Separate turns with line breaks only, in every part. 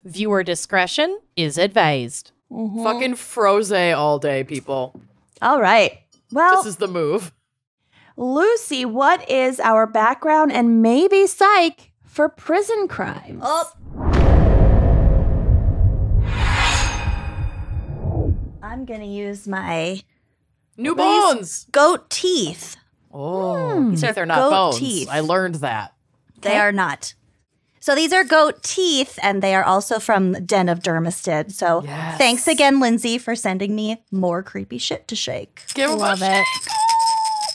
Viewer discretion is advised.
Fucking froze all day, people.
All right. Well,
This is the move.
Lucy, what is our background and maybe psych for prison crimes?
Oh. I'm going to use my
New bones.
goat teeth.
Oh,
These
teeth
are
are not
goat
bones.
teeth.
I learned that.
They are not. So these are goat teeth, and they are also from Den of Dermisted. So
Yes.
thanks again, Lindsay, for sending me more creepy shit to shake.
Give 'em a
Love it.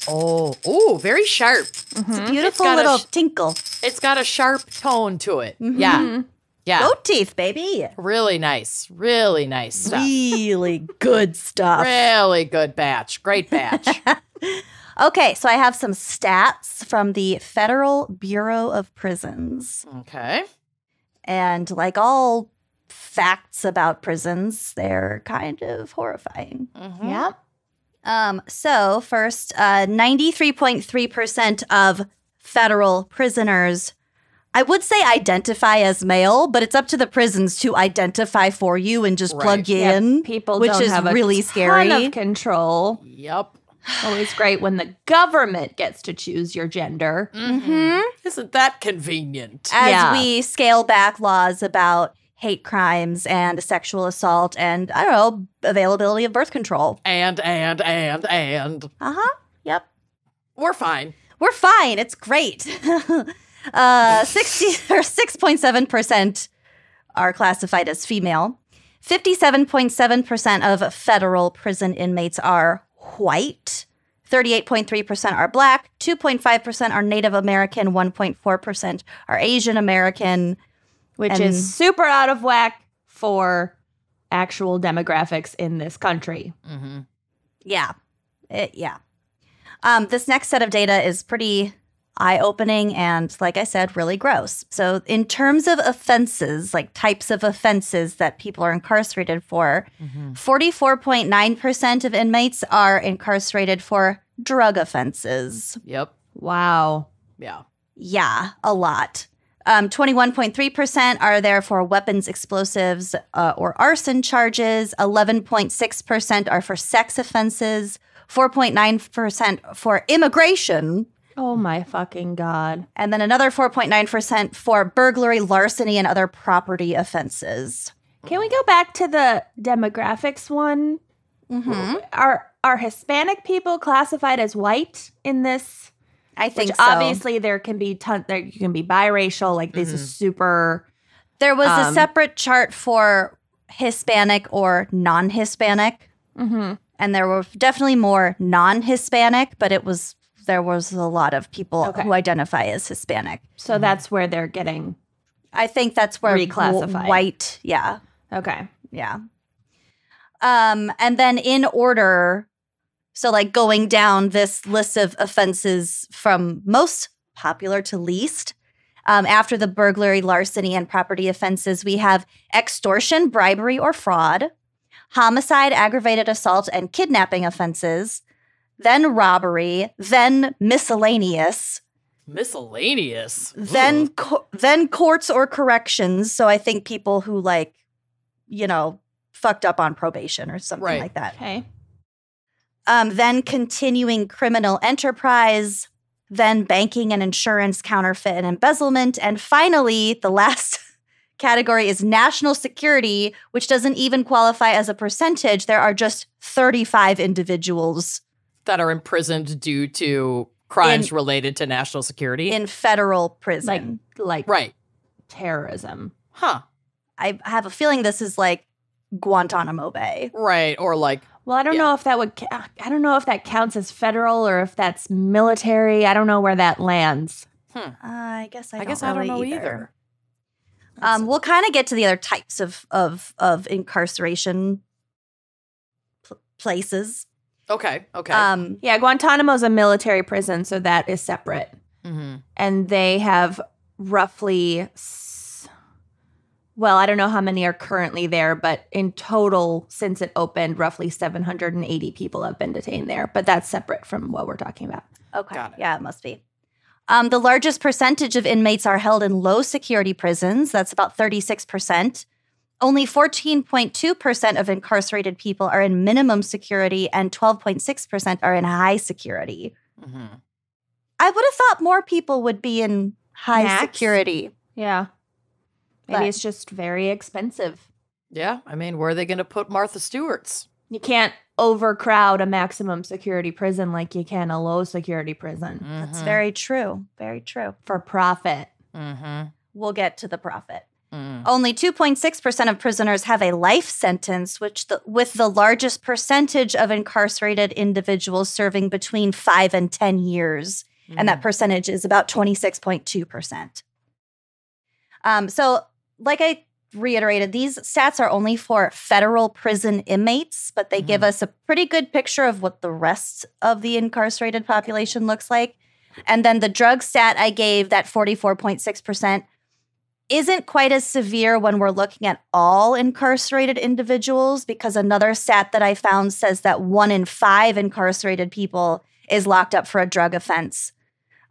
Oh, very sharp.
It's a beautiful
got a
little tinkle.
It's got a sharp tone to it.
Mm-hmm.
Yeah. Yeah.
Goat teeth, baby.
Really nice. Really nice stuff.
Really good stuff.
Really good batch. Great batch.
Okay, so I have some stats from the Federal Bureau of Prisons.
Okay.
And like all facts about prisons, they're kind of horrifying.
Mhm.
Yep.
So first, 93.3% of federal prisoners, I would say identify as male, but it's up to the prisons to identify for you and just
Right.
plug you
Yep,
in,
people
which
don't
is
have a
really
ton
scary.
of control.
Yep.
Always great when the government gets to choose your gender.
Mm-hmm.
Isn't that convenient?
As
Yeah.
we scale back laws about hate crimes and sexual assault and, I don't know, availability of birth control.
And.
Uh-huh. Yep.
We're fine.
We're fine. It's great. 6.7% are classified as female. 57.7% of federal prison inmates are white. 38.3% are black. 2.5% are Native American. 1.4% are Asian American.
Which
And-
is super out of whack for actual demographics in this country.
Mm-hmm.
Yeah. Yeah. This next set of data is pretty eye-opening and, like I said, really gross. So in terms of offenses, like types of offenses that people are incarcerated for, 44.9% of inmates are incarcerated for drug offenses.
Yep.
Wow.
Yeah.
Yeah, a lot. 21.3% are there for weapons, explosives, or arson charges. 11.6% are for sex offenses. 4.9% for immigration.
Oh my fucking God.
And then another 4.9% for burglary, larceny, and other property offenses.
Can we go back to the demographics one?
Mm-hmm.
Are Hispanic people classified as white in this?
I think
Which
so.
obviously there can be you can be biracial, like this is super.
There was a separate chart for Hispanic or non-Hispanic.
Mm-hmm.
And there were definitely more non-Hispanic, but there was a lot of people who identify as Hispanic.
So that's where they're getting.
I think that's where
Reclassified.
white, yeah.
Okay.
Yeah. And then in order, so like going down this list of offenses from most popular to least, after the burglary, larceny, and property offenses, we have extortion, bribery, or fraud, homicide, aggravated assault, and kidnapping offenses, then robbery, then miscellaneous,
Miscellaneous.
then courts or corrections. So I think people who fucked up on probation or something
Right.
like that.
Okay.
Then continuing criminal enterprise, then banking and insurance, counterfeit and embezzlement. And finally, the last category is national security, which doesn't even qualify as a percentage. There are just 35 individuals
That are imprisoned due to crimes related to national security.
in federal prison.
Like
Right.
terrorism.
Huh.
I have a feeling this is like Guantanamo Bay.
Right. Or like,
Well, I don't know if that I don't know if that counts as federal or if that's military. I don't know where that lands.
I guess I
I
don't
don't know
really
either.
We'll kind of get to the other types of incarceration places.
Okay. Okay.
Yeah, Guantanamo's a military prison, so that is separate.
Mm-hmm.
And they have roughly, well, I don't know how many are currently there, but in total, since it opened, roughly 780 people have been detained there. But that's separate from what we're talking about.
Okay.
Got it.
Yeah, it must be. The largest percentage of inmates are held in low security prisons. That's about 36%, Only 14.2% of incarcerated people are in minimum security and 12.6% are in high security.
Mm-hmm.
I would have thought more people would be in high
Max?
security.
Yeah. Maybe
But-
it's just very expensive.
Yeah, I mean, where are they going to put Martha Stewart's?
You can't overcrowd a maximum security prison like you can a low security prison
That's very true. Very true.
for profit.
Mm-hmm.
We'll get to the profit.
Mm.
Only 2.6% of prisoners have a life sentence, with the largest percentage of incarcerated individuals serving between 5 and 10 years. And that percentage is about 26.2%. So, like I reiterated, these stats are only for federal prison inmates, but they give us a pretty good picture of what the rest of the incarcerated population looks like. And then the drug stat I gave, that 44.6%, isn't quite as severe when we're looking at all incarcerated individuals, because another stat that I found says that 1 in 5 incarcerated people is locked up for a drug offense.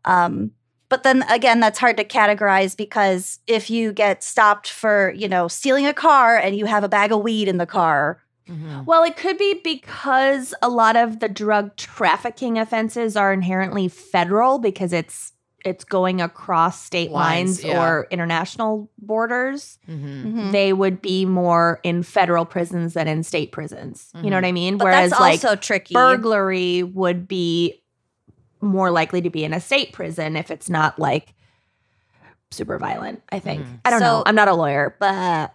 But then again, that's hard to categorize, because if you get stopped for, stealing a car and you have a bag of weed in the car.
Mm-hmm.
Well, it could be because a lot of the drug trafficking offenses are inherently federal, because it's going across state lines
yeah.
or international borders.
Mm-hmm.
Mhm.
They would be more in federal prisons than in state prisons. You know what I mean?
But
Whereas
that's
like
also tricky.
burglary would be more likely to be in a state prison if it's not like super violent, I think.
Mhm.
I don't
So-
know. I'm not a lawyer, but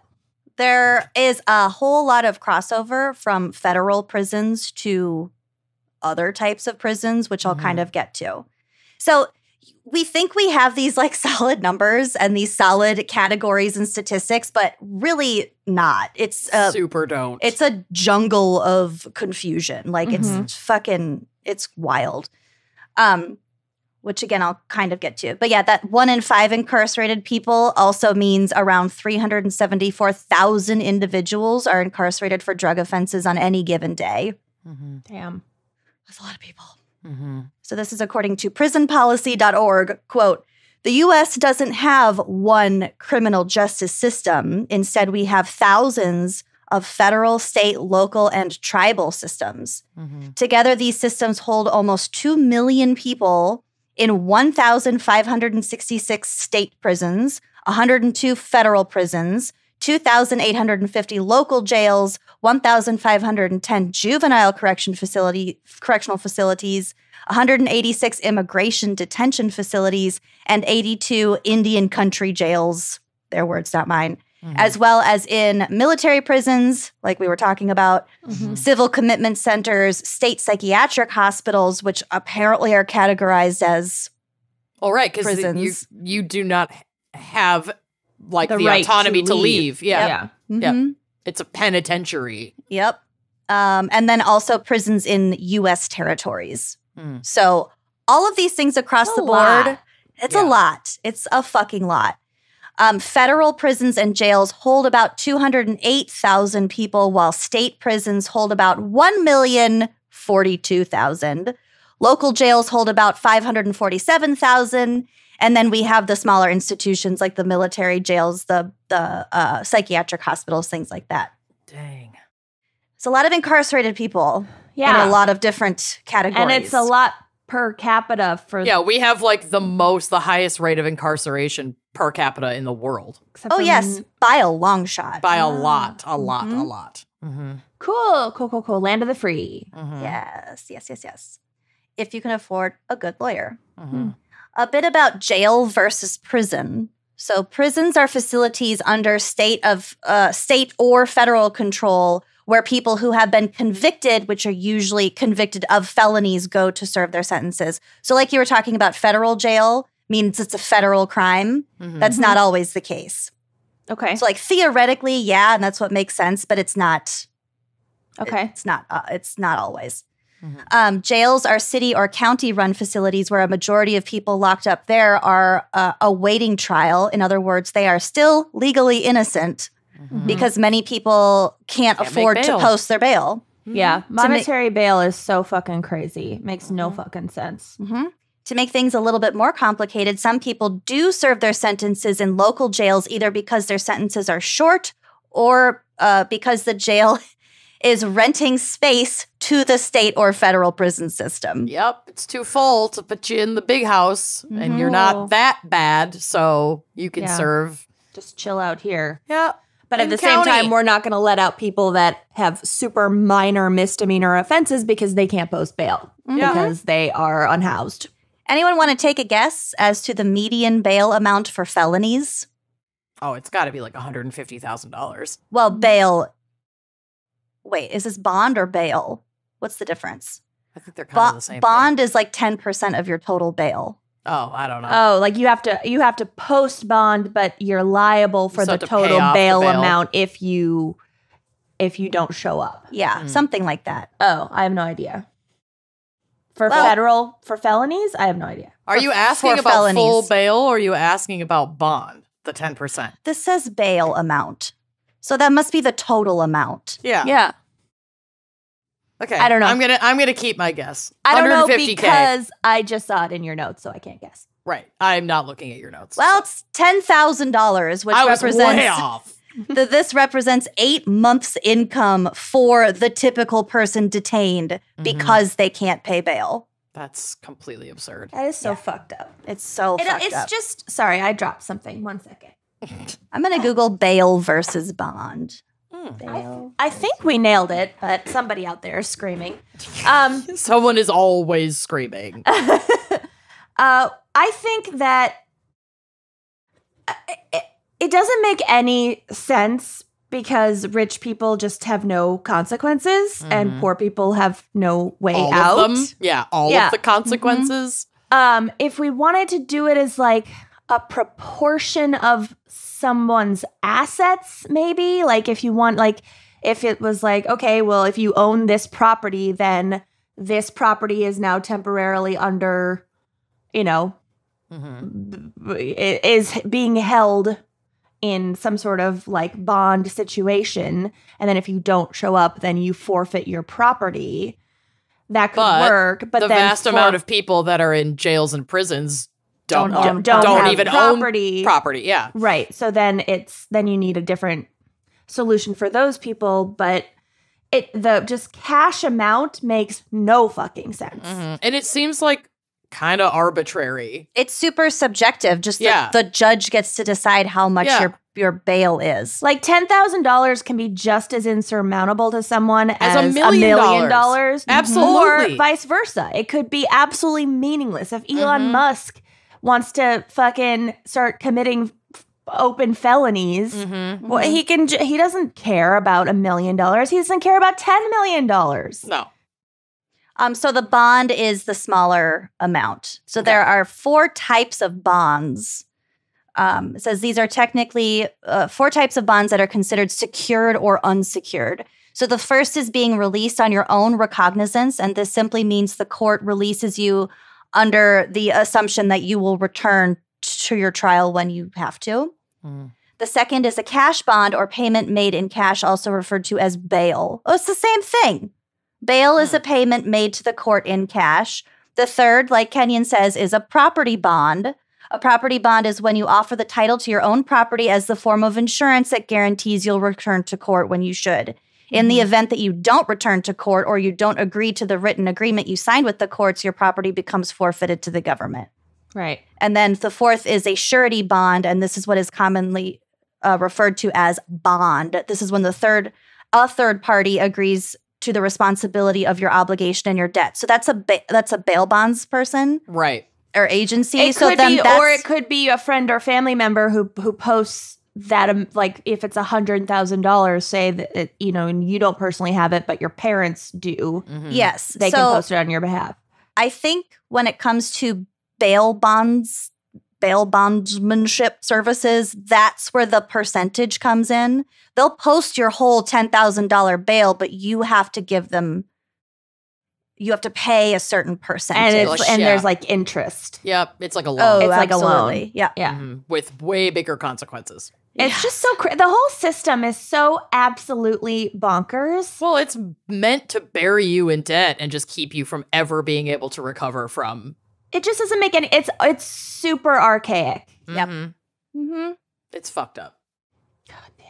There is a whole lot of crossover from federal prisons to other types of prisons, which I'll kind of get to. So we think we have these like solid numbers and these solid categories and statistics, but really not. It's
Super don't.
it's a jungle of confusion. Like it's wild. Which again, I'll kind of get to. But yeah, that 1 in 5 incarcerated people also means around 374,000 individuals are incarcerated for drug offenses on any given day.
Mm-hmm.
damn.
That's a lot of people.
Mm-hmm.
So this is according to prisonpolicy.org. Quote, the U.S. doesn't have one criminal justice system. Instead, we have thousands of federal, state, local, and tribal systems.
Mm-hmm.
Together, these systems hold almost 2 million people in 1,566 state prisons, 102 federal prisons, 2,850 local jails, 1,510 juvenile correctional facilities, 186 immigration detention facilities, and 82 Indian country jails. Their words, not mine. As well as in military prisons, like we were talking about, civil commitment centers, state psychiatric hospitals, which apparently are categorized as
All right, because
prisons.
you do not have like
The
the
right
autonomy
to
to
leave.
leave. Yeah.
Yeah.
Yeah.
Mhm.
It's a penitentiary.
Yep. And then also prisons in U.S. territories.
Mm.
So all of these things across
That's
the
a
board,
lot.
it's
Yeah.
a lot. It's a fucking lot. Federal prisons and jails hold about 208,000 people, while state prisons hold about 1,042,000. Local jails hold about 547,000. And then we have the smaller institutions like the military jails, the psychiatric hospitals, things like that.
Dang.
It's a lot of incarcerated people
Yeah.
in a lot of different categories.
And it's a lot per capita for
Yeah, we have like the highest rate of incarceration per capita in the world
except
Oh,
for
yes, by a long shot.
by a lot. Mm-hmm.
Cool. Land of the free.
Yes. If you can afford a good lawyer.
Mm-hmm.
A bit about jail versus prison. So prisons are facilities under state or federal control where people who have been convicted, which are usually convicted of felonies, go to serve their sentences. So like you were talking about, federal jail means it's a federal crime.
Mm-hmm.
That's not always the case.
Okay.
So like theoretically, yeah, and that's what makes sense, but it's not.
Okay.
It's not always. Jails are city or county run facilities where a majority of people locked up there are awaiting trial. In other words, they are still legally innocent because many people can't
Can't
afford
make
to
bail.
post their bail.
Yeah.
ma-
Monetary bail is so fucking crazy. Makes no fucking sense.
To make things a little bit more complicated, some people do serve their sentences in local jails either because their sentences are short or because the jail is renting space to the state or federal prison system.
Yep, it's too full to put you in the big house, and you're not that bad, so you can serve.
Just chill out here.
Yeah.
But at the same time, we're not going to let out people that have super minor misdemeanor offenses because they can't post bail because they are unhoused.
Anyone want to take a guess as to the median bail amount for felonies?
Oh, it's got to be like $150,000.
Well, bail. Wait, is this bond or bail? What's the difference?
I think they're kind of the same
Bond
thing.
is like 10% of your total bail.
Oh, I don't know.
Oh, like you have to post bond, but you're liable for
You
the
still have to pay
total
off the
bail
bail.
amount if you don't show up.
Yeah, something like that.
Oh, I have no idea. For
Well-
for felonies, I have no idea.
Are you asking
for
about
felonies.
full bail, or are you asking about bond, the 10%?
This says bail amount. So that must be the total amount.
Yeah.
Yeah.
Okay.
I don't know.
I'm gonna keep my guess.
I don't know
150K.
because I just saw it in your notes, so I can't guess.
Right. I'm not looking at your notes.
Well, it's $10,000, which
I was way
represents
off.
this represents 8 months' income for the typical person detained because they can't pay bail.
That's completely absurd.
That is so fucked up.
It's so fucked
It's
up.
just sorry, I dropped something. 1 second.
I'm gonna Google bail versus bond.
I think we nailed it, but somebody out there is screaming.
Someone is always screaming.
I think that it doesn't make any sense because rich people just have no consequences and poor people have no way
All
out.
of them. Yeah. All
Yeah.
of the consequences.
If we wanted to do it as like a proportion of someone's assets, maybe like if you want, like if it was like, okay, well, if you own this property, then this property is now temporarily under, is being held in some sort of like bond situation. And then if you don't show up, then you forfeit your property. That could work. But
the
then
vast amount of people that are in jails and prisons don't
have
even
property.
own property. Yeah.
Right. So then you need a different solution for those people, but the just cash amount makes no fucking sense.
And it seems like kind of arbitrary.
It's super subjective. Just the judge gets to decide how much your bail is.
Like $10,000 can be just as insurmountable to someone as
$1
$1
million.
million.
Absolutely.
Or vice versa. It could be absolutely meaningless. If Elon Musk wants to fucking start committing open felonies, well, he doesn't care about $1 million. He doesn't care about $10 million.
No.
So the bond is the smaller amount. So there are 4 types of bonds. It says these are technically 4 types of bonds that are considered secured or unsecured. So the first is being released on your own recognizance, and this simply means the court releases you under the assumption that you will return to your trial when you have to. The second is a cash bond or payment made in cash, also referred to as bail. Oh, it's the same thing. Bail is a payment made to the court in cash. The third, like Kenyon says, is a property bond. A property bond is when you offer the title to your own property as the form of insurance that guarantees you'll return to court when you should. In the event that you don't return to court or you don't agree to the written agreement you signed with the courts, your property becomes forfeited to the government.
Right.
And then the fourth is a surety bond, and this is what is commonly referred to as bond. This is when a third party agrees to the responsibility of your obligation and your debt. So that's a bail bonds person,
Right.
or agency.
It
so
could
then
be,
that's,
or it could be a friend or family member who posts that, like if it's $100,000, say that and you don't personally have it, but your parents do.
yes,
They can post it on your behalf.
I think when it comes to bail bondsmanship services, that's where the percentage comes in. They'll post your whole $10,000 bail, but you have to pay a certain percentage.
And there's like interest.
Yep. It's like a
Oh,
loan.
It's like a loan.
absolutely. Yeah.
Yeah.
With way bigger consequences.
It's just so the whole system is so absolutely bonkers.
Well, it's meant to bury you in debt and just keep you from ever being able to recover from.
It just doesn't make any. It's super archaic.
Yep.
It's fucked up.
God damn.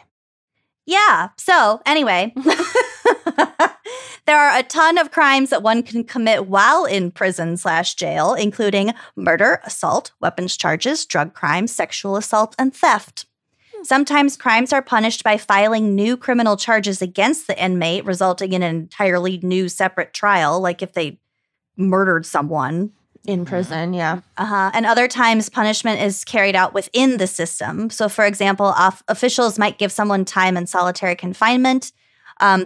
Yeah. So anyway, there are a ton of crimes that one can commit while in prison/jail, including murder, assault, weapons charges, drug crimes, sexual assault, and theft. Sometimes crimes are punished by filing new criminal charges against the inmate, resulting in an entirely new separate trial, like if they murdered someone.
In prison, yeah.
And other times, punishment is carried out within the system. So, for example, officials might give someone time in solitary confinement.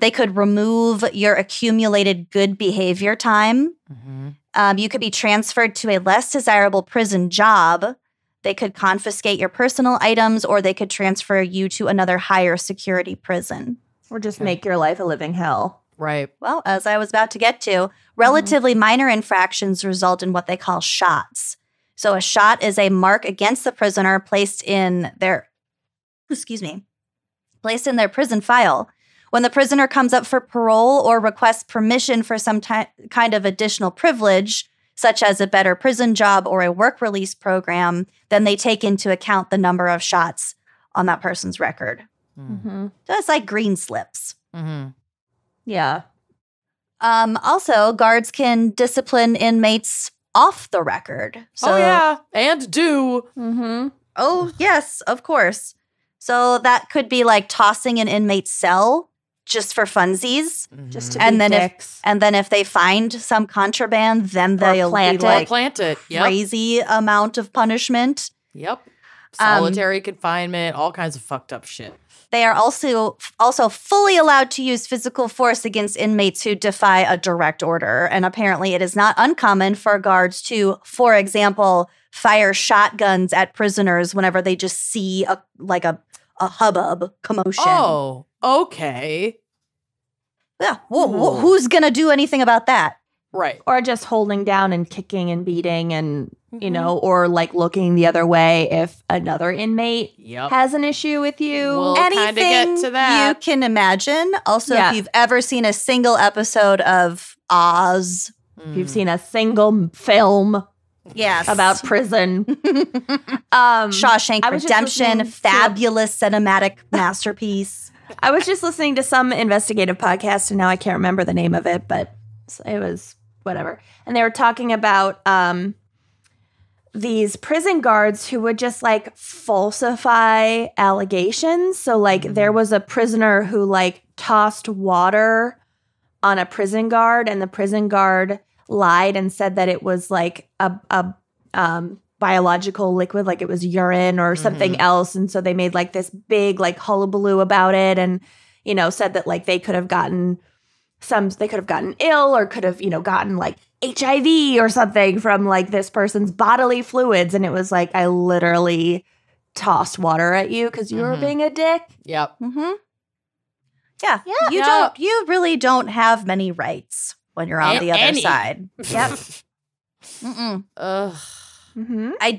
They could remove your accumulated good behavior time. You could be transferred to a less desirable prison job. They could confiscate your personal items, or they could transfer you to another higher security prison.
Or just make your life a living hell.
Right.
Well, as I was about to get to, relatively minor infractions result in what they call shots. So a shot is a mark against the prisoner placed in their prison file. When the prisoner comes up for parole or requests permission for some kind of additional privilege, such as a better prison job or a work release program, then they take into account the number of shots on that person's record. So it's like green slips.
Yeah.
Also, guards can discipline inmates off the record. So,
oh, yeah. And do.
Oh, yes, of course. So that could be like tossing an inmate's cell just for funsies.
Just to
And
be
then
dicks.
if they find some contraband, then they'll
plant
be
it.
like
Plant it. Yep.
crazy amount of punishment.
Yep. Solitary confinement, all kinds of fucked up shit.
They are also fully allowed to use physical force against inmates who defy a direct order. And apparently it is not uncommon for guards to, for example, fire shotguns at prisoners whenever they just see a hubbub, commotion.
Oh, okay.
Yeah. Who's going to do anything about that?
Right.
Or just holding down and kicking and beating and, you know, or like looking the other way if another inmate
Yep.
has an issue with you.
We'll kind of get to that.
You can imagine. Also,
Yeah.
if you've ever seen a single episode of Oz.
If you've seen a single film
Yes.
about prison.
Shawshank
I was just
Redemption,
listening to-
fabulous cinematic masterpiece.
I was just listening to some investigative podcast and now I can't remember the name of it, but it was whatever. And they were talking about these prison guards who would just like falsify allegations. So like there was a prisoner who like tossed water on a prison guard and the prison guard lied and said that it was like a biological liquid, like it was urine or something else. And so they made like this big like hullabaloo about it and, you know, said that like they could have gotten ill or could have, you know, gotten like HIV or something from like this person's bodily fluids. And it was like, I literally tossed water at you because you were being a dick.
Yep.
Yeah. You really don't have many rights when you're on the other
Any.
side. Yep.
Ugh.
I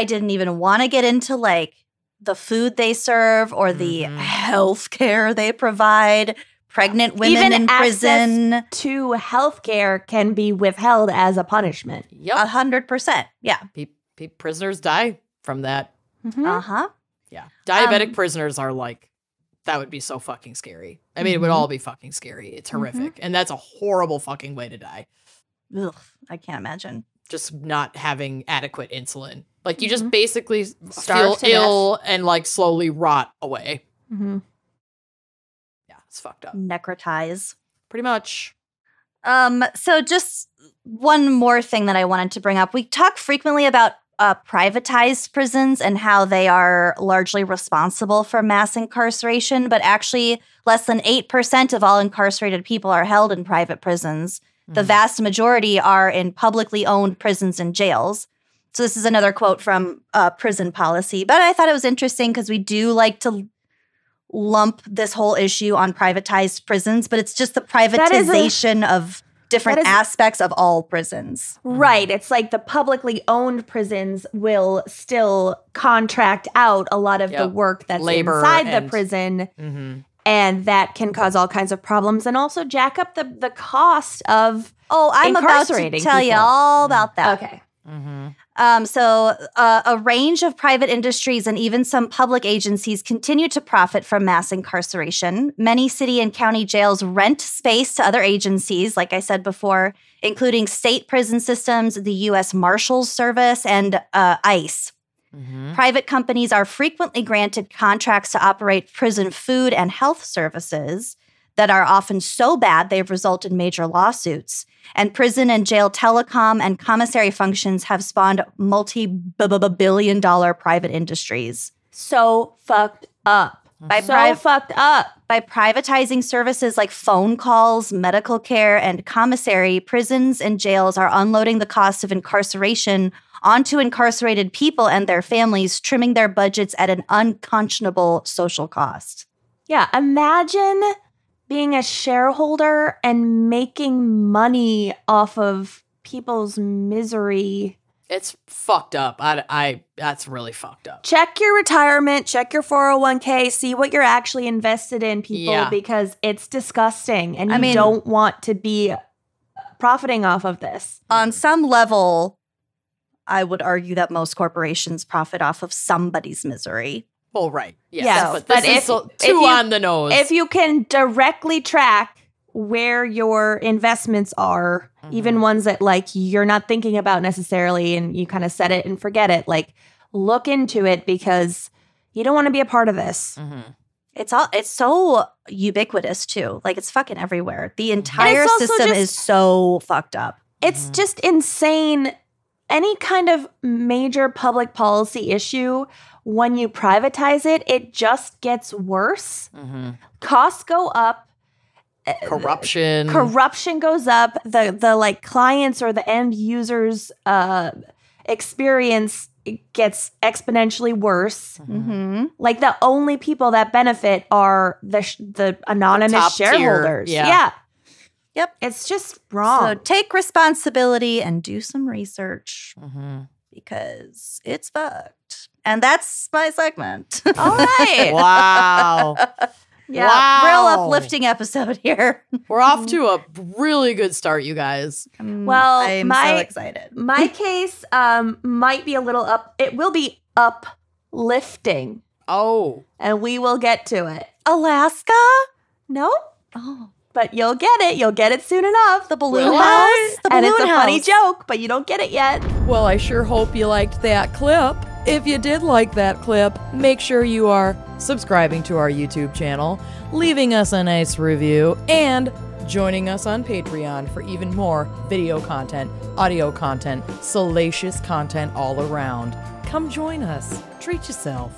didn't even want to get into like the food they serve or the health care they provide. Pregnant women
Even
in prison.
access to healthcare can be withheld as a punishment.
Yep.
100%. Yeah.
Prisoners die from that.
Uh-huh.
Yeah. Diabetic prisoners are like, that would be so fucking scary. I mean, it would all be fucking scary. It's horrific. And that's a horrible fucking way to die.
Ugh, I can't imagine.
Just not having adequate insulin. Like you just basically feel
Starve to
ill and like slowly rot away.
Mm-hmm.
Yeah, it's fucked up.
Necrotize.
Pretty much.
So just one more thing that I wanted to bring up. We talk frequently about privatized prisons and how they are largely responsible for mass incarceration, but actually less than 8% of all incarcerated people are held in private prisons. The vast majority are in publicly owned prisons and jails. So this is another quote from Prison Policy, but I thought it was interesting because we do like to lump this whole issue on privatized prisons, but it's just the privatization of different aspects of all prisons.
Right. It's like the publicly owned prisons will still contract out a lot of the work that's
Labor
inside the
and-
prison. And that can cause all kinds of problems and also jack up the cost of
Oh, I'm about to
incarcerating
tell you
people.
all about that.
Okay.
So a range of private industries and even some public agencies continue to profit from mass incarceration. Many city and county jails rent space to other agencies, like I said before, including state prison systems, the U.S. Marshals Service, and ICE. Private companies are frequently granted contracts to operate prison food and health services that are often so bad they've resulted in major lawsuits. And prison and jail telecom and commissary functions have spawned multi-billion-dollar private industries.
So fucked up. Fucked up.
By privatizing services like phone calls, medical care, and commissary, prisons and jails are unloading the cost of incarceration onto incarcerated people and their families, trimming their budgets at an unconscionable social cost.
Yeah, imagine being a shareholder and making money off of people's misery.
It's fucked up. That's really fucked up.
Check your retirement, check your 401k, see what you're actually invested in, people, because it's disgusting and you don't want to be profiting off of this.
On some level, I would argue that most corporations profit off of somebody's misery.
Well, right. Yes.
Yeah,
but
but
this is
if
too
you-
on the nose.
If you can directly track where your investments are, even ones that like you're not thinking about necessarily and you kind of set it and forget it, like look into it because you don't want to be a part of this.
It's so ubiquitous too. Like it's fucking everywhere. The entire
also
system
just-
is so fucked up.
It's just insane. Any kind of major public policy issue, when you privatize it, it just gets worse. Costs go up.
Corruption.
Corruption goes up. The like clients or the end users experience gets exponentially worse. Like the only people that benefit are the anonymous
top tier,
shareholders.
yeah.
Yep.
It's just wrong.
So take responsibility and do some research because it's fucked. And that's my segment.
All right.
Wow.
Yeah.
Wow.
Real uplifting episode here.
We're off to a really good start, you guys.
Well,
I'm so excited.
My case might be a little up. It will be uplifting,
Oh.
and we will get to it.
Alaska?
No,
Oh,
but you'll get it. You'll get it soon enough.
the balloon
Will
house?
I?
The
And
balloon
it's a
house.
funny joke, but you don't get it yet.
Well, I sure hope you liked that clip. If you did like that clip, make sure you are subscribing to our YouTube channel, leaving us a nice review, and joining us on Patreon for even more video content, audio content, salacious content all around. Come join us. Treat yourself.